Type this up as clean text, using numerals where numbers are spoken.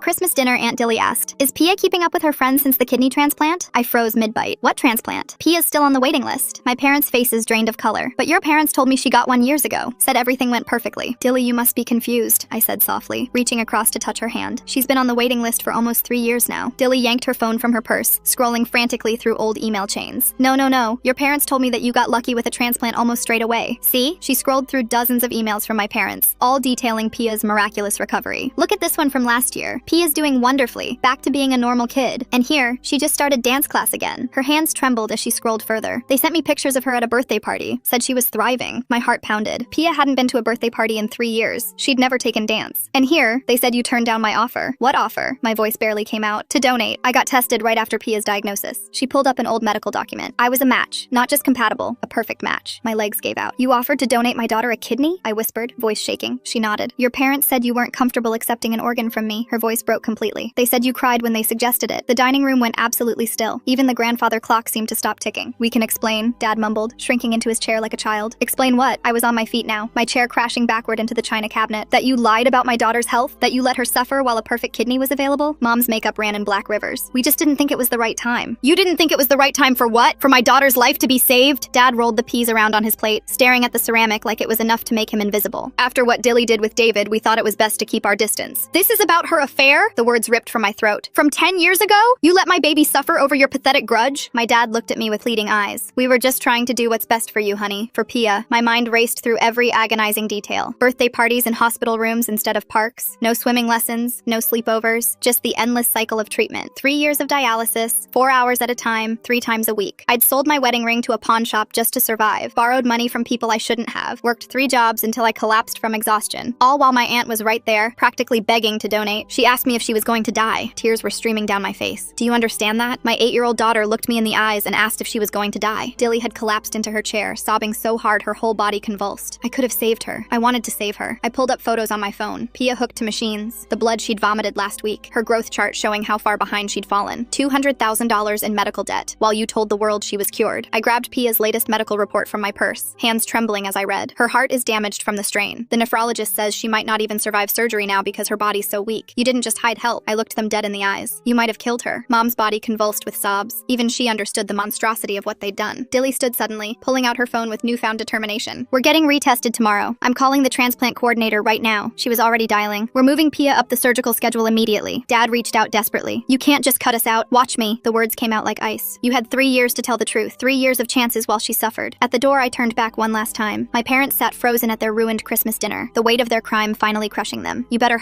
Christmas dinner, Aunt Dilly asked, "Is Pia keeping up with her friends since the kidney transplant?" I froze mid-bite. What transplant? Pia's still on the waiting list. My parents' faces drained of color. But your parents told me she got one years ago. Said everything went perfectly. Dilly, you must be confused, I said softly, reaching across to touch her hand. She's been on the waiting list for almost 3 years now. Dilly yanked her phone from her purse, scrolling frantically through old email chains. No. Your parents told me that you got lucky with a transplant almost straight away. See? She scrolled through dozens of emails from my parents, all detailing Pia's miraculous recovery. Look at this one from last year. Pia's doing wonderfully, back to being a normal kid. And here, she just started dance class again. Her hands trembled as she scrolled further. They sent me pictures of her at a birthday party, said she was thriving. My heart pounded. Pia hadn't been to a birthday party in 3 years. She'd never taken dance. And here, they said you turned down my offer. What offer? My voice barely came out. To donate. I got tested right after Pia's diagnosis. She pulled up an old medical document. I was a match, not just compatible, a perfect match. My legs gave out. You offered to donate my daughter a kidney? I whispered, voice shaking. She nodded. Your parents said you weren't comfortable accepting an organ from me. Her voice broke completely. They said you cried when they suggested it. The dining room went absolutely still. Even the grandfather clock seemed to stop ticking. We can explain, Dad mumbled, shrinking into his chair like a child. Explain what? I was on my feet now, my chair crashing backward into the china cabinet. That you lied about my daughter's health? That you let her suffer while a perfect kidney was available? Mom's makeup ran in black rivers. We just didn't think it was the right time. You didn't think it was the right time for what? For my daughter's life to be saved? Dad rolled the peas around on his plate, staring at the ceramic like it was enough to make him invisible. After what Dilly did with David, we thought it was best to keep our distance. This is about her affair? The words ripped from my throat. From 10 years ago? You let my baby suffer over your pathetic grudge? My dad looked at me with pleading eyes. We were just trying to do what's best for you, honey. For Pia. My mind raced through every agonizing detail. Birthday parties in hospital rooms instead of parks. No swimming lessons. No sleepovers. Just the endless cycle of treatment. 3 years of dialysis. 4 hours at a time. 3 times a week. I'd sold my wedding ring to a pawn shop just to survive. Borrowed money from people I shouldn't have. Worked 3 jobs until I collapsed from exhaustion. All while my aunt was right there, practically begging to donate. She asked me if she was going to die. Tears were streaming down my face. Do you understand that? My 8-year-old daughter looked me in the eyes and asked if she was going to die. Dilly had collapsed into her chair, sobbing so hard her whole body convulsed. I could have saved her. I wanted to save her. I pulled up photos on my phone. Pia hooked to machines. The blood she'd vomited last week. Her growth chart showing how far behind she'd fallen. $200,000 in medical debt, while you told the world she was cured. I grabbed Pia's latest medical report from my purse, hands trembling as I read. Her heart is damaged from the strain. The nephrologist says she might not even survive surgery now because her body's so weak. You didn't just hide help. I looked them dead in the eyes. You might have killed her. Mom's body convulsed with sobs. Even she understood the monstrosity of what they'd done. Dilly stood suddenly, pulling out her phone with newfound determination. We're getting retested tomorrow. I'm calling the transplant coordinator right now. She was already dialing. We're moving Pia up the surgical schedule immediately. Dad reached out desperately. You can't just cut us out. Watch me. The words came out like ice. You had 3 years to tell the truth. 3 years of chances while she suffered. At the door, I turned back one last time. My parents sat frozen at their ruined Christmas dinner, the weight of their crime finally crushing them. You better